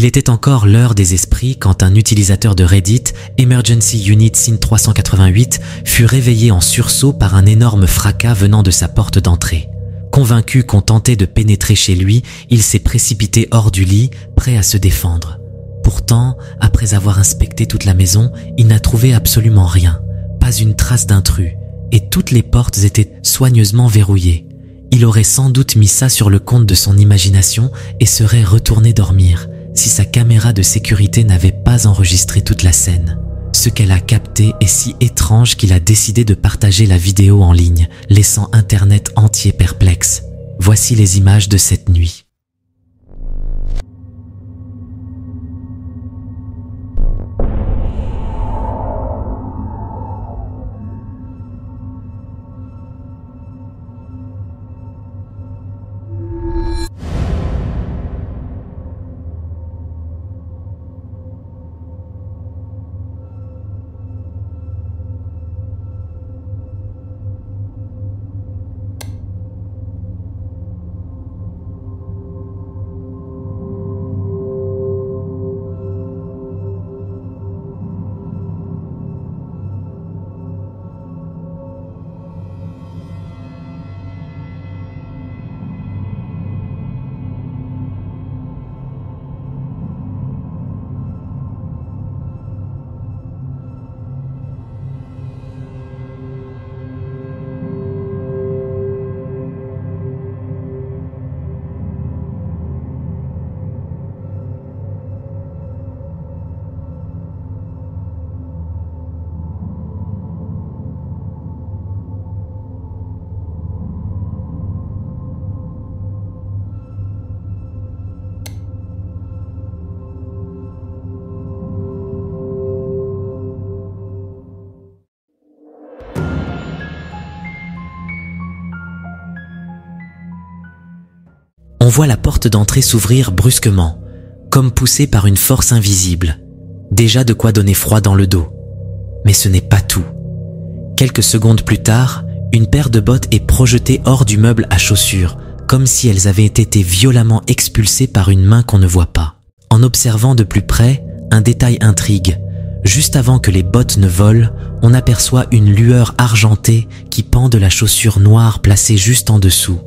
Il était encore l'heure des esprits quand un utilisateur de Reddit, Emergency Unit Scene 388, fut réveillé en sursaut par un énorme fracas venant de sa porte d'entrée. Convaincu qu'on tentait de pénétrer chez lui, il s'est précipité hors du lit, prêt à se défendre. Pourtant, après avoir inspecté toute la maison, il n'a trouvé absolument rien, pas une trace d'intrus, et toutes les portes étaient soigneusement verrouillées. Il aurait sans doute mis ça sur le compte de son imagination et serait retourné dormir, si sa caméra de sécurité n'avait pas enregistré toute la scène. Ce qu'elle a capté est si étrange qu'il a décidé de partager la vidéo en ligne, laissant Internet entier perplexe. Voici les images de cette nuit. On voit la porte d'entrée s'ouvrir brusquement, comme poussée par une force invisible. Déjà de quoi donner froid dans le dos. Mais ce n'est pas tout. Quelques secondes plus tard, une paire de bottes est projetée hors du meuble à chaussures, comme si elles avaient été violemment expulsées par une main qu'on ne voit pas. En observant de plus près, un détail intrigue. Juste avant que les bottes ne volent, on aperçoit une lueur argentée qui pend de la chaussure noire placée juste en dessous.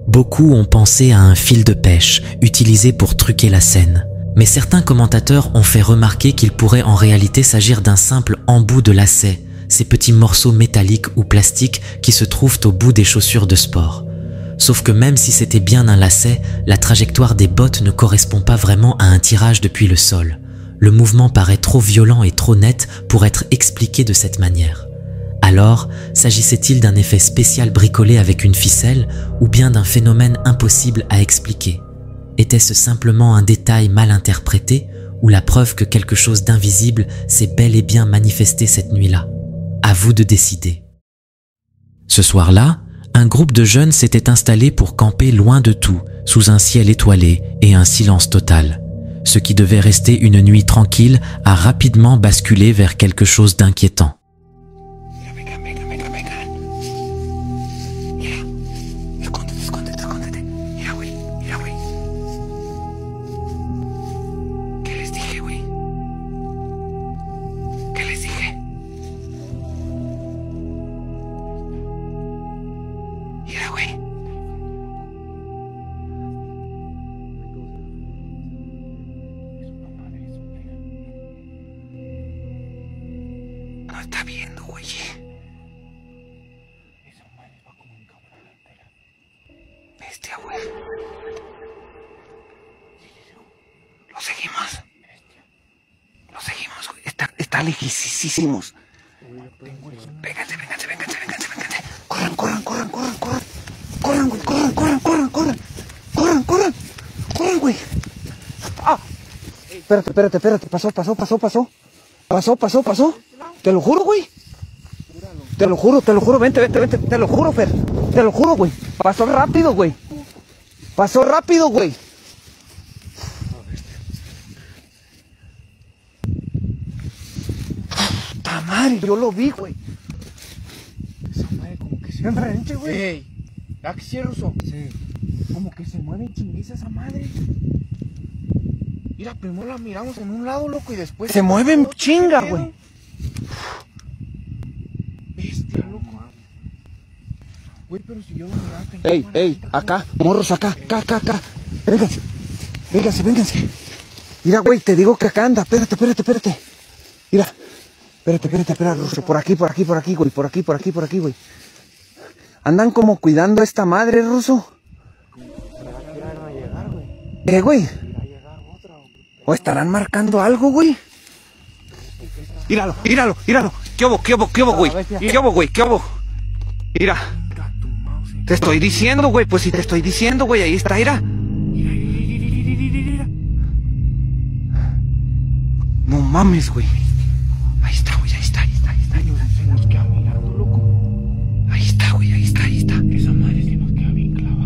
Beaucoup ont pensé à un fil de pêche utilisé pour truquer la scène. Mais certains commentateurs ont fait remarquer qu'il pourrait en réalité s'agir d'un simple embout de lacet, ces petits morceaux métalliques ou plastiques qui se trouvent au bout des chaussures de sport. Sauf que même si c'était bien un lacet, la trajectoire des bottes ne correspond pas vraiment à un tirage depuis le sol. Le mouvement paraît trop violent et trop net pour être expliqué de cette manière. Alors, s'agissait-il d'un effet spécial bricolé avec une ficelle ou bien d'un phénomène impossible à expliquer? Était-ce simplement un détail mal interprété ou la preuve que quelque chose d'invisible s'est bel et bien manifesté cette nuit-là? À vous de décider. Ce soir-là, un groupe de jeunes s'était installé pour camper loin de tout, sous un ciel étoilé et un silence total. Ce qui devait rester une nuit tranquille a rapidement basculé vers quelque chose d'inquiétant. No está viendo, güey. Bestia, güey. Lo seguimos. Lo seguimos, güey. Está lejísimos. Vénganse. Corran, güey. Corran, güey. Ah. Espérate. Pasó. Te lo juro, güey. Te lo juro. Vente. Te lo juro, Fer. Te lo juro, güey. Pasó rápido, güey. ¡Puta madre! Yo lo vi, güey. Esa madre como que se enfrente, güey. Ey, ¿a qué cierro? Sí. Como que se mueve en chinguiza esa madre. Mira, primero la miramos en un lado, loco, y después se mueven chinga, güey. Bestia, loco. Güey, pero si yo lo miraba... Ey, acá, morros, acá. Vénganse. Mira, güey, te digo que acá anda. Espérate. Mira. Espérate, Ruso. Por aquí, güey. Por aquí, güey. Andan como cuidando a esta madre, Ruso. Güey. O estarán marcando algo, güey. Míralo. ¿Qué hubo, güey? Mira. Te estoy diciendo, güey. Pues si te estoy diciendo, güey. Ahí está, mira. No mames, güey. Ahí está, güey. Se nos queda mirando, loco. Ahí está, güey. Esa madre se nos queda bien clava.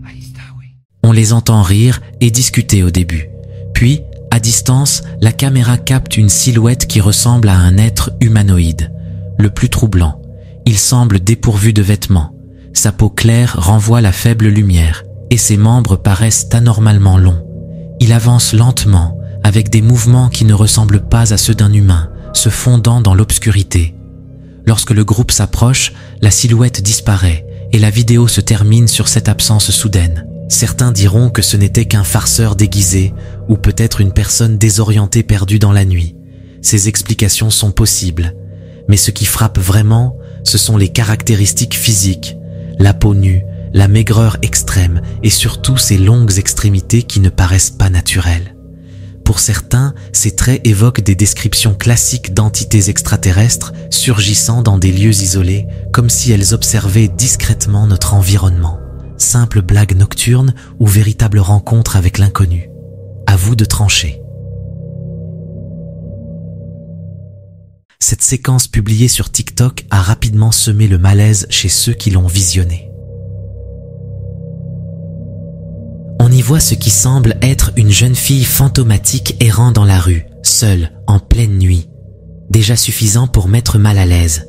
Ahí está, güey. On les entend rire et discuter au début. Puis, à distance, la caméra capte une silhouette qui ressemble à un être humanoïde. Le plus troublant, il semble dépourvu de vêtements. Sa peau claire renvoie la faible lumière, et ses membres paraissent anormalement longs. Il avance lentement, avec des mouvements qui ne ressemblent pas à ceux d'un humain, se fondant dans l'obscurité. Lorsque le groupe s'approche, la silhouette disparaît, et la vidéo se termine sur cette absence soudaine. Certains diront que ce n'était qu'un farceur déguisé, ou peut-être une personne désorientée perdue dans la nuit. Ces explications sont possibles. Mais ce qui frappe vraiment, ce sont les caractéristiques physiques, la peau nue, la maigreur extrême et surtout ces longues extrémités qui ne paraissent pas naturelles. Pour certains, ces traits évoquent des descriptions classiques d'entités extraterrestres surgissant dans des lieux isolés, comme si elles observaient discrètement notre environnement. Simple blague nocturne ou véritable rencontre avec l'inconnu. À vous de trancher. Cette séquence publiée sur TikTok a rapidement semé le malaise chez ceux qui l'ont visionnée. On y voit ce qui semble être une jeune fille fantomatique errant dans la rue, seule, en pleine nuit. Déjà suffisant pour mettre mal à l'aise.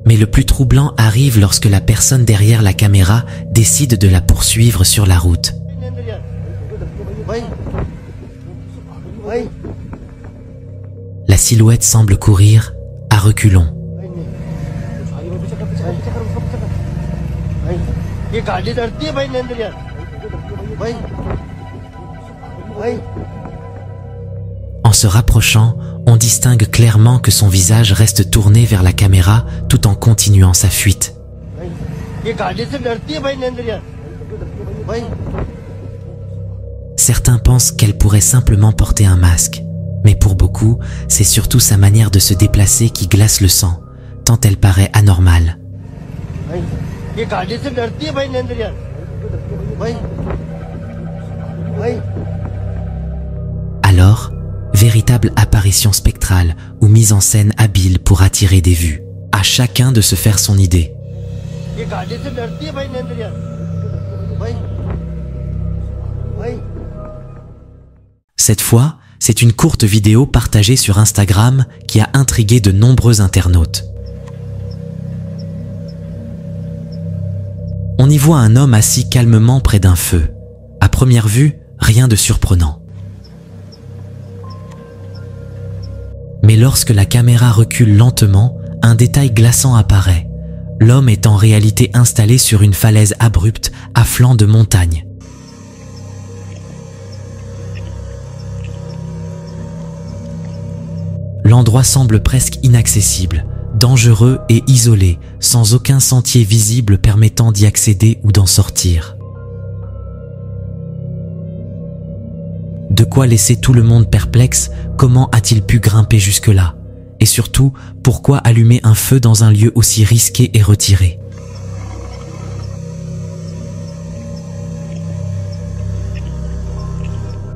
Mais le plus troublant arrive lorsque la personne derrière la caméra décide de la poursuivre sur la route. La silhouette semble courir à reculons. En se rapprochant, on distingue clairement que son visage reste tourné vers la caméra tout en continuant sa fuite. Certains pensent qu'elle pourrait simplement porter un masque, mais pour beaucoup, c'est surtout sa manière de se déplacer qui glace le sang, tant elle paraît anormale. Alors, véritable apparition spectrale ou mise en scène habile pour attirer des vues. À chacun de se faire son idée. Cette fois, c'est une courte vidéo partagée sur Instagram qui a intrigué de nombreux internautes. On y voit un homme assis calmement près d'un feu. À première vue, rien de surprenant. Mais lorsque la caméra recule lentement, un détail glaçant apparaît. L'homme est en réalité installé sur une falaise abrupte à flanc de montagne. L'endroit semble presque inaccessible, dangereux et isolé, sans aucun sentier visible permettant d'y accéder ou d'en sortir. De quoi laisser tout le monde perplexe, comment a-t-il pu grimper jusque-là? Et surtout, pourquoi allumer un feu dans un lieu aussi risqué et retiré?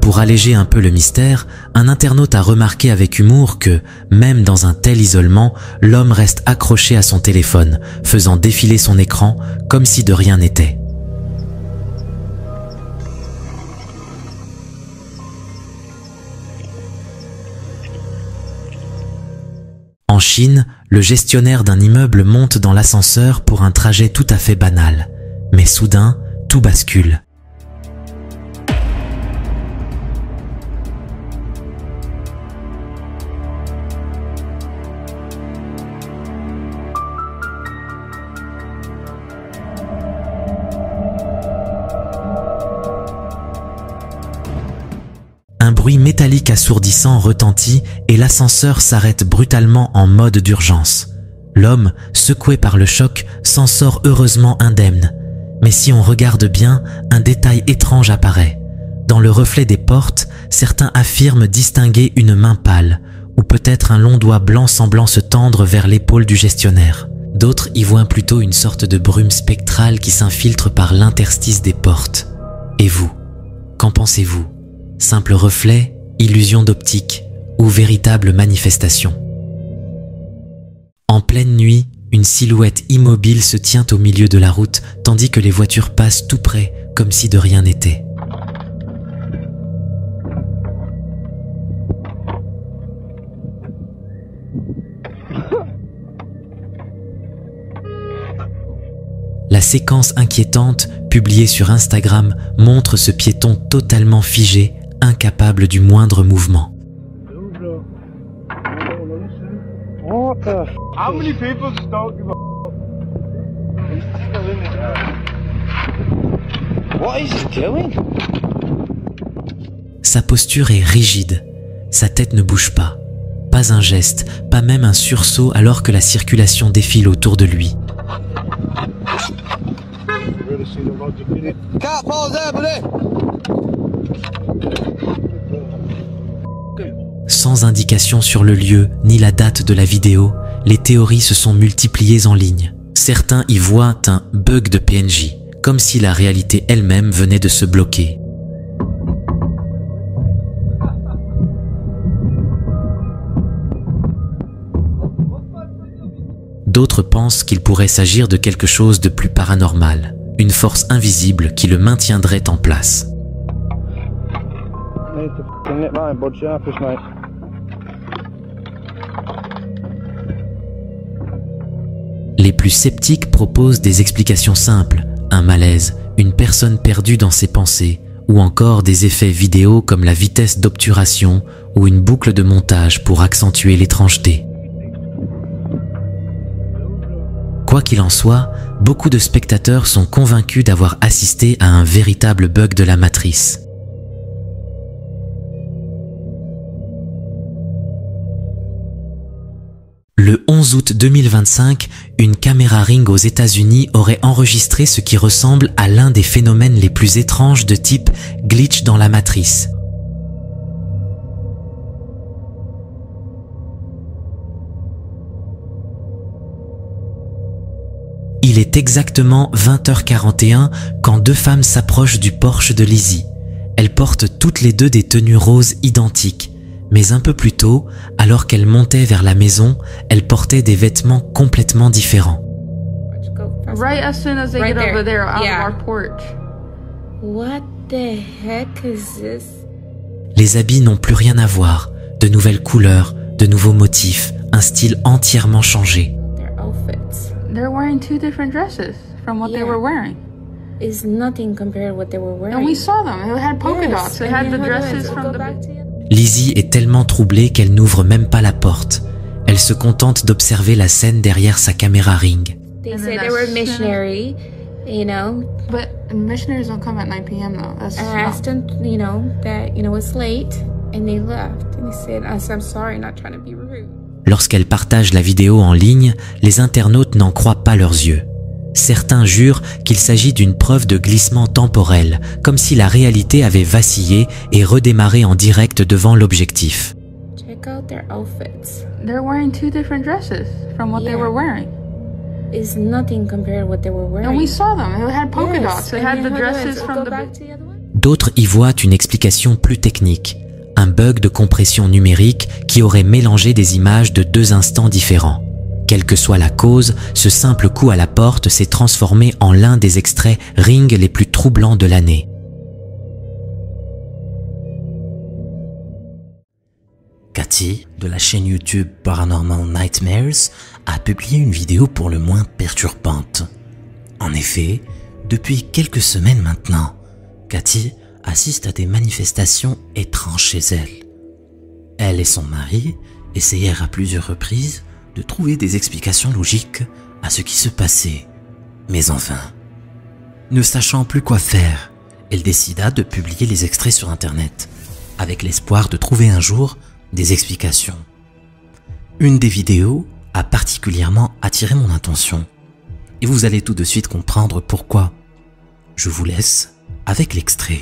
Pour alléger un peu le mystère, un internaute a remarqué avec humour que, même dans un tel isolement, l'homme reste accroché à son téléphone, faisant défiler son écran comme si de rien n'était. En Chine, le gestionnaire d'un immeuble monte dans l'ascenseur pour un trajet tout à fait banal. Mais soudain, tout bascule. un bruit métallique assourdissant retentit et l'ascenseur s'arrête brutalement en mode d'urgence. L'homme, secoué par le choc, s'en sort heureusement indemne. Mais si on regarde bien, un détail étrange apparaît. Dans le reflet des portes, certains affirment distinguer une main pâle, ou peut-être un long doigt blanc semblant se tendre vers l'épaule du gestionnaire. D'autres y voient plutôt une sorte de brume spectrale qui s'infiltre par l'interstice des portes. Et vous, qu'en pensez-vous? Simple reflet, illusion d'optique ou véritable manifestation? En pleine nuit, une silhouette immobile se tient au milieu de la route tandis que les voitures passent tout près comme si de rien n'était. La séquence inquiétante, publiée sur Instagram, montre ce piéton totalement figé, incapable du moindre mouvement. Sa posture est rigide, sa tête ne bouge pas. Pas un geste, pas même un sursaut alors que la circulation défile autour de lui. Sans indication sur le lieu ni la date de la vidéo, les théories se sont multipliées en ligne. Certains y voient un bug de PNJ, comme si la réalité elle-même venait de se bloquer. D'autres pensent qu'il pourrait s'agir de quelque chose de plus paranormal, une force invisible qui le maintiendrait en place. Les plus sceptiques proposent des explications simples, un malaise, une personne perdue dans ses pensées, ou encore des effets vidéo comme la vitesse d'obturation ou une boucle de montage pour accentuer l'étrangeté. Quoi qu'il en soit, beaucoup de spectateurs sont convaincus d'avoir assisté à un véritable bug de la matrice. Le 11 août 2025, une caméra Ring aux États-Unis aurait enregistré ce qui ressemble à l'un des phénomènes les plus étranges de type glitch dans la matrice. Il est exactement 20h41 quand deux femmes s'approchent du Porsche de Lizzie. Elles portent toutes les deux des tenues roses identiques, mais un peu plus tôt, alors qu'elles montaient vers la maison, elles portaient des vêtements complètement différents. Right as soon as they get over there out of our porch. What the heck is this? Les habits n'ont plus rien à voir, de nouvelles couleurs, de nouveaux motifs, un style entièrement changé. Their outfits They're wearing two different dresses from what they were wearing. is nothing compared to what they were wearing. And we saw them. They had polka dots. They had the dresses from the... Lizzie est tellement troublée qu'elle n'ouvre même pas la porte. Elle se contente d'observer la scène derrière sa caméra Ring. They said they were missionary, you know. But missionaries don't come at 9 p.m. though. That's I asked them, you know, that, you know, it's late, and they left. And they said, I'm sorry, not trying to be rude. Lorsqu'elle partage la vidéo en ligne, les internautes n'en croient pas leurs yeux. Certains jurent qu'il s'agit d'une preuve de glissement temporel, comme si la réalité avait vacillé et redémarré en direct devant l'objectif. Check out their outfits. They're wearing two different dresses from what they were wearing. Is nothing compared to what they were wearing. And we saw them. They had polka dots. They had the dresses from the... D'autres y voient une explication plus technique, un bug de compression numérique qui aurait mélangé des images de deux instants différents. Quelle que soit la cause, ce simple coup à la porte s'est transformé en l'un des extraits Ring les plus troublants de l'année. Cathy, de la chaîne YouTube Paranormal Nightmares, a publié une vidéo pour le moins perturbante. En effet, depuis quelques semaines maintenant, Cathy assiste à des manifestations étranges chez elle. Elle et son mari essayèrent à plusieurs reprises de trouver des explications logiques à ce qui se passait, mais en vain. Ne sachant plus quoi faire, elle décida de publier les extraits sur Internet. avec l'espoir de trouver un jour des explications. Une des vidéos a particulièrement attiré mon attention et vous allez tout de suite comprendre pourquoi. Je vous laisse avec l'extrait.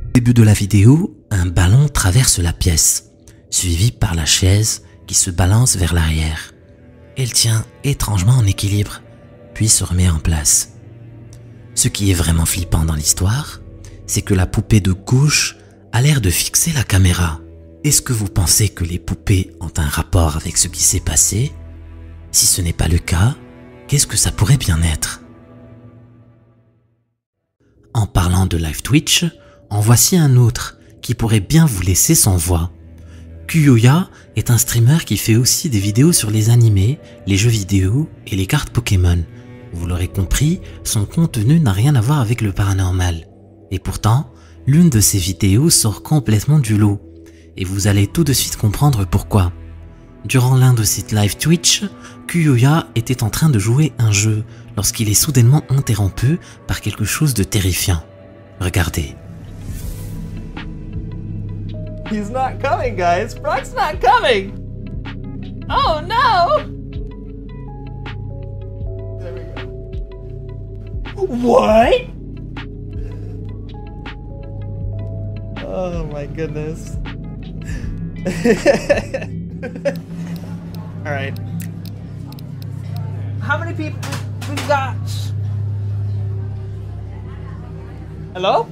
Au début de la vidéo, un ballon traverse la pièce, suivi par la chaise qui se balance vers l'arrière. Elle tient étrangement en équilibre, puis se remet en place. Ce qui est vraiment flippant dans l'histoire, c'est que la poupée de gauche a l'air de fixer la caméra. Est-ce que vous pensez que les poupées ont un rapport avec ce qui s'est passé? Si ce n'est pas le cas, qu'est-ce que ça pourrait bien être? En parlant de live Twitch, en voici un autre qui pourrait bien vous laisser sans voix. Kuyoya est un streamer qui fait aussi des vidéos sur les animés, les jeux vidéo et les cartes Pokémon. Vous l'aurez compris, son contenu n'a rien à voir avec le paranormal. Et pourtant, l'une de ses vidéos sort complètement du lot. Et vous allez tout de suite comprendre pourquoi. Durant l'un de ses live Twitch, Kuyoya était en train de jouer un jeu lorsqu'il est soudainement interrompu par quelque chose de terrifiant. Regardez. He's not coming, guys. Brock's not coming. Oh no! There we go. What? Oh my goodness. All right. How many people we've got? Hello?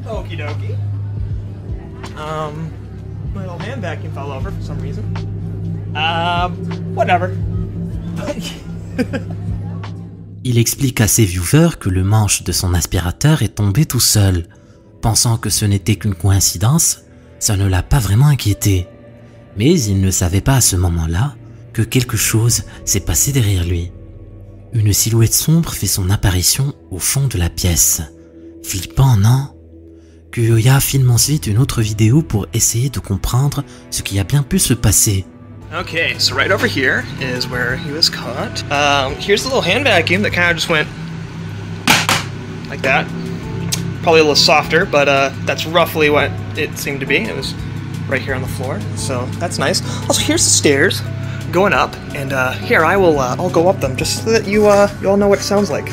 Okie dokie. My little hand vacuum fell over for some reason. Whatever. Il explique à ses viewers que le manche de son aspirateur est tombé tout seul. Pensant que ce n'était qu'une coïncidence, ça ne l'a pas vraiment inquiété. Mais il ne savait pas à ce moment-là que quelque chose s'est passé derrière lui. Une silhouette sombre fait son apparition au fond de la pièce. Flippant, non? Kuyoya filme ensuite une autre vidéo pour essayer de comprendre ce qui a bien pu se passer. Okay, so right over here is where he was caught. Here's the little hand vacuum that kind of just went like that. Probably a little softer, but that's roughly what it seemed to be. It was right here on the floor, so that's nice. Also, here's the stairs going up, and here I'll go up them just so that you all know what it sounds like.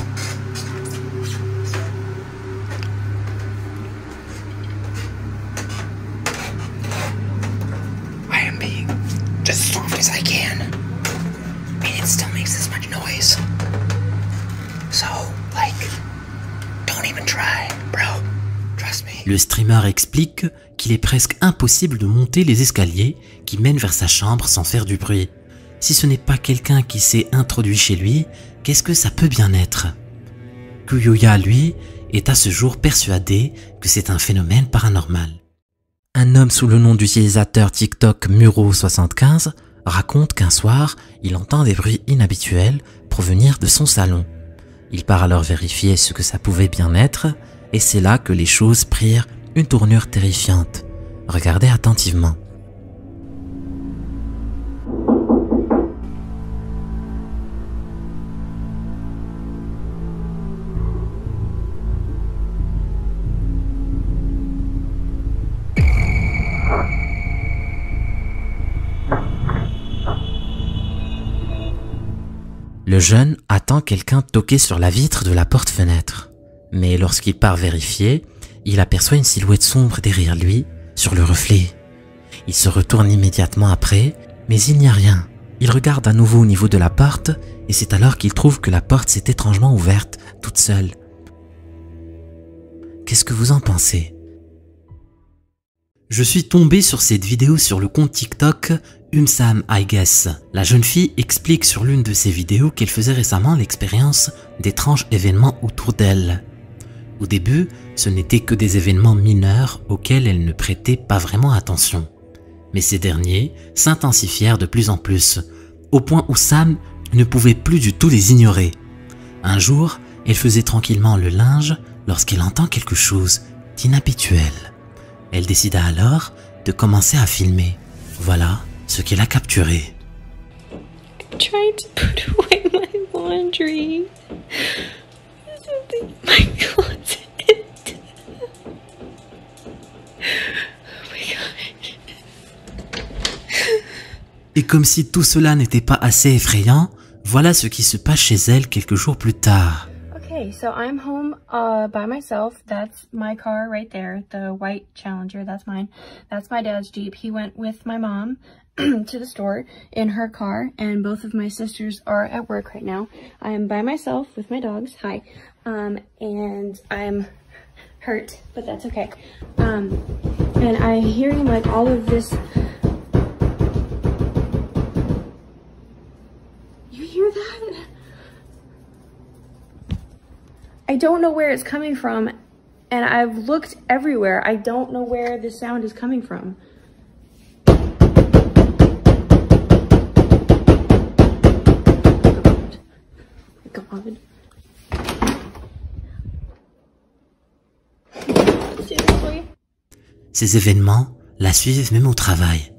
As soft as I can, and it still makes this much noise. So, like, don't even try, bro. Trust me. Le streamer explique qu'il est presque impossible de monter les escaliers qui mènent vers sa chambre sans faire du bruit. Si ce n'est pas quelqu'un qui s'est introduit chez lui, qu'est-ce que ça peut bien être? Kuyoya, lui, est à ce jour persuadé que c'est un phénomène paranormal. Un homme sous le nom d'utilisateur TikTok Muro75 raconte qu'un soir, il entend des bruits inhabituels provenir de son salon. Il part alors vérifier ce que ça pouvait bien être, et c'est là que les choses prirent une tournure terrifiante. Regardez attentivement. Le jeune attend quelqu'un toquer sur la vitre de la porte-fenêtre. Mais lorsqu'il part vérifier, il aperçoit une silhouette sombre derrière lui, sur le reflet. Il se retourne immédiatement après, mais il n'y a rien. Il regarde à nouveau au niveau de la porte, et c'est alors qu'il trouve que la porte s'est étrangement ouverte, toute seule. Qu'est-ce que vous en pensez? Je suis tombé sur cette vidéo sur le compte TikTok Sam I Guess. La jeune fille explique sur l'une de ses vidéos qu'elle faisait récemment l'expérience d'étranges événements autour d'elle. Au début, ce n'étaient que des événements mineurs auxquels elle ne prêtait pas vraiment attention. Mais ces derniers s'intensifièrent de plus en plus, au point où Sam ne pouvait plus du tout les ignorer. Un jour, elle faisait tranquillement le linge lorsqu'elle entend quelque chose d'inhabituel. Elle décida alors de commencer à filmer. Voilà ce qu'elle a capturé. I'm trying to put away my laundry. There's something in my closet. Oh my god. Et comme si tout cela n'était pas assez effrayant, voilà ce qui se passe chez elle quelques jours plus tard. Okay, so I'm home by myself. That's my car right there, the white Challenger, that's mine. That's my dad's Jeep. He went with my mom to the store in her car, and both of my sisters are at work right now. I am by myself with my dogs, hi, and I'm hurt, but that's okay. And I'm hearing like all of this. You hear that? I don't know where it's coming from, and I've looked everywhere. I don't know where the sound is coming from. God. Seriously? Ces événements la suivent même au travail.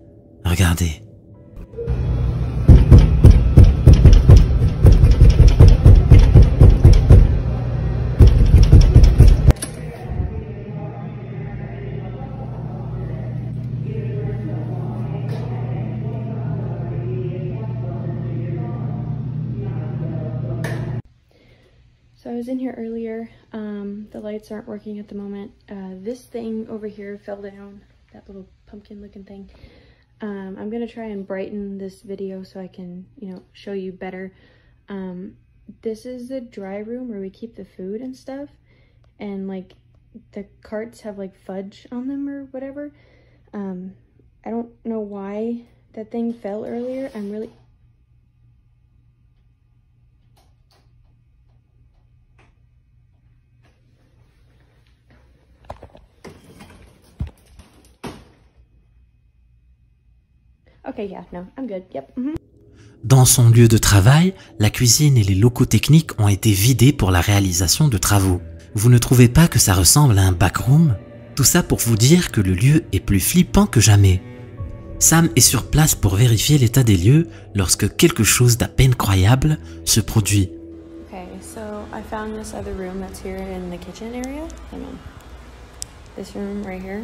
Regardez. So I was in here earlier. The lights aren't working at the moment. This thing over here fell down, that little pumpkin looking thing. I'm gonna try and brighten this video so I can, show you better. This is the dry room where we keep the food and stuff. And like the carts have like fudge on them or whatever. I don't know why that thing fell earlier. I'm really... Okay, yeah, no, I'm good, yep. Dans son lieu de travail, la cuisine et les locaux techniques ont été vidés pour la réalisation de travaux. Vous ne trouvez pas que ça ressemble à un backroom? Tout ça pour vous dire que le lieu est plus flippant que jamais. Sam est sur place pour vérifier l'état des lieux lorsque quelque chose d'à peine croyable se produit. Okay, so I found this other room that's here in the kitchen area. Hang on. This room right here.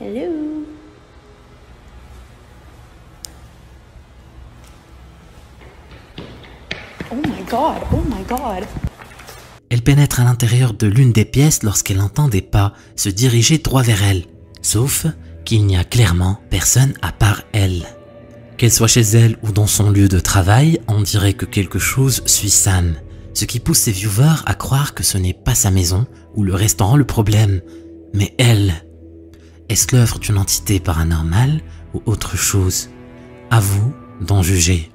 Hello. Oh my god, oh my god. Elle pénètre à l'intérieur de l'une des pièces lorsqu'elle entend des pas se diriger droit vers elle. Sauf qu'il n'y a clairement personne à part elle. Qu'elle soit chez elle ou dans son lieu de travail, on dirait que quelque chose suit Sam. Ce qui pousse ses viewers à croire que ce n'est pas sa maison ou le restaurant le problème, mais elle. Est-ce l'œuvre d'une entité paranormale ou autre chose? À vous d'en juger.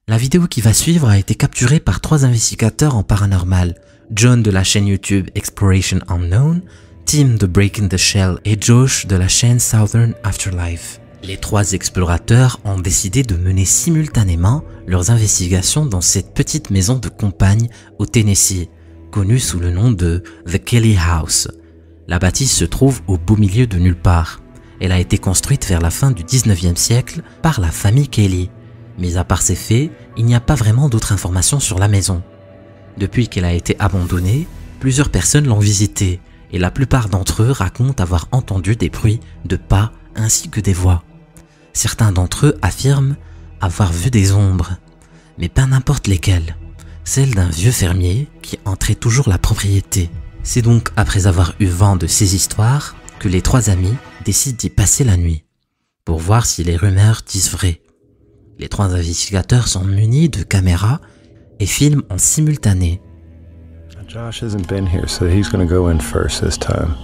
La vidéo qui va suivre a été capturée par 3 investigateurs en paranormal. John de la chaîne YouTube Exploration Unknown, Tim de Breaking the Shell et Josh de la chaîne Southern Afterlife. Les 3 explorateurs ont décidé de mener simultanément leurs investigations dans cette petite maison de campagne au Tennessee, connue sous le nom de The Kelly House. La bâtisse se trouve au beau milieu de nulle part. Elle a été construite vers la fin du 19e siècle par la famille Kelly. Mais à part ces faits, il n'y a pas vraiment d'autres informations sur la maison. Depuis qu'elle a été abandonnée, plusieurs personnes l'ont visitée et la plupart d'entre eux racontent avoir entendu des bruits de pas ainsi que des voix. Certains d'entre eux affirment avoir vu des ombres, mais pas n'importe lesquelles, celle d'un vieux fermier qui entrait toujours la propriété. C'est donc après avoir eu vent de ces histoires que les 3 amis décident d'y passer la nuit, pour voir si les rumeurs disent vrai. Les 3 investigateurs sont munis de caméras et filment en simultané. Josh hasn't been here, so he's gonna go in first this time.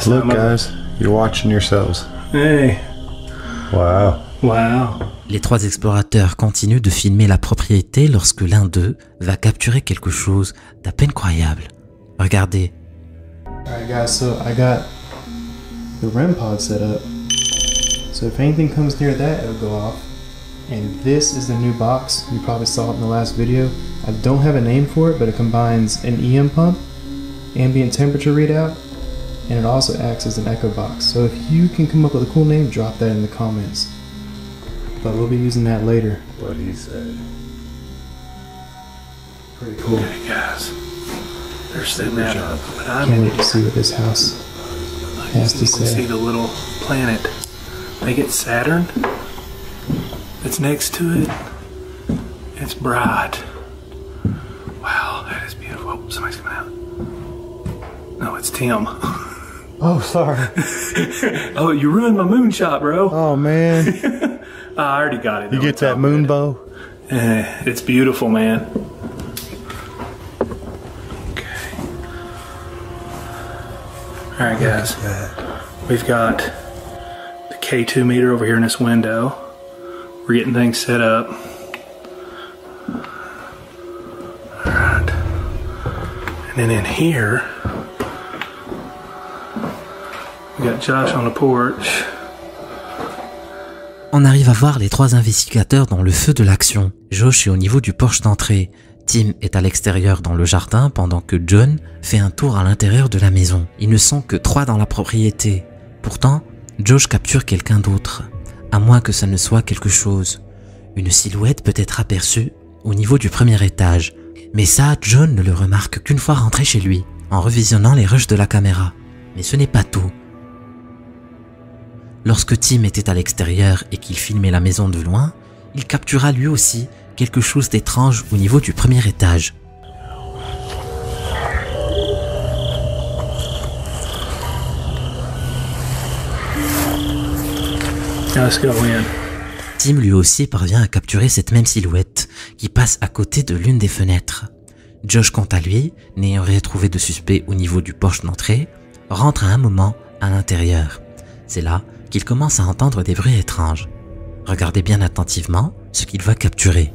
Look, guys, you're watching yourselves. Hey. Wow. Wow. Les 3 explorateurs continuent de filmer la propriété lorsque l'un d'eux va capturer quelque chose d'à peine croyable. Regardez. Alright guys, so I got the REM pod set up. So if anything comes near that, it'll go off. And this is the new box. You probably saw it in the last video. I don't have a name for it, but it combines an EM pump, ambient temperature readout, and it also acts as an echo box. So if you can come up with a cool name, drop that in the comments. But we'll be using that later. What he said. Pretty cool. Okay, guys. They're setting that up. But Can't wait to see what this house has to you can see say. the little planet. They get Saturn. That's next to it. It's bright. Wow, that is beautiful. Oh, somebody's coming out. No, it's Tim. Oh, sorry. Oh, you ruined my moonshot, bro. Oh, man. I already got it. You though. get It's that all moon good. bow? It's beautiful, man. Okay. All right, guys. We've got the K2 meter over here in this window. We're getting things set up. All right. And then in here, we got Josh on the porch. On arrive à voir les 3 investigateurs dans le feu de l'action. Josh est au niveau du porche d'entrée. Tim est à l'extérieur dans le jardin pendant que John fait un tour à l'intérieur de la maison. Ils ne sont que 3 dans la propriété. Pourtant, Josh capture quelqu'un d'autre. À moins que ça ne soit quelque chose. Une silhouette peut être aperçue au niveau du premier étage. Mais ça, John ne le remarque qu'une fois rentré chez lui, en revisionnant les rushs de la caméra. Mais ce n'est pas tout. Lorsque Tim était à l'extérieur et qu'il filmait la maison de loin, il captura lui aussi quelque chose d'étrange au niveau du premier étage. Let's go in. Tim lui aussi parvient à capturer cette même silhouette qui passe à côté de l'une des fenêtres. Josh, quant à lui, n'ayant rien trouvé de suspect au niveau du porche d'entrée, rentre à un moment à l'intérieur. C'est là qu'il commence à entendre des bruits étranges. Regardez bien attentivement ce qu'il va capturer.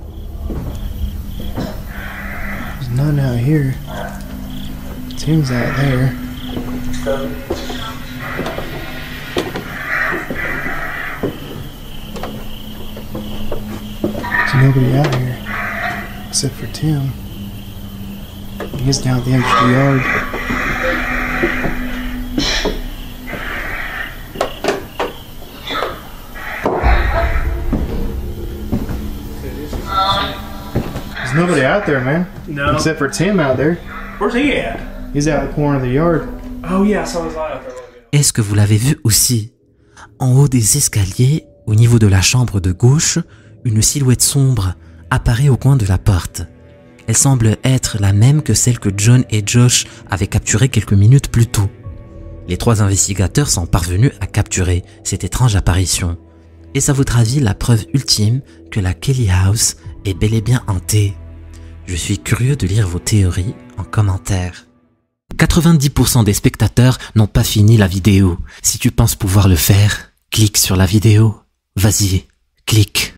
There's none out here. Tim's out there. There's nobody out here except for Tim. He's down at the edge of the yard. There's nobody out there, man. No. Except for Tim out there. Where's he at? He's out in the corner of the yard. Oh yeah, I saw his light out there. Est-ce que vous l'avez vu aussi? En haut des escaliers, au niveau de la chambre de gauche, une silhouette sombre apparaît au coin de la porte. Elle semble être la même que celle que John et Josh avaient capturée quelques minutes plus tôt. Les 3 investigateurs sont parvenus à capturer cette étrange apparition. Est-ce à votre avis la preuve ultime que la Kelly House est bel et bien hantée? Je suis curieux de lire vos théories en commentaire. 90% des spectateurs n'ont pas fini la vidéo. Si tu penses pouvoir le faire, clique sur la vidéo. Vas-y, Clic.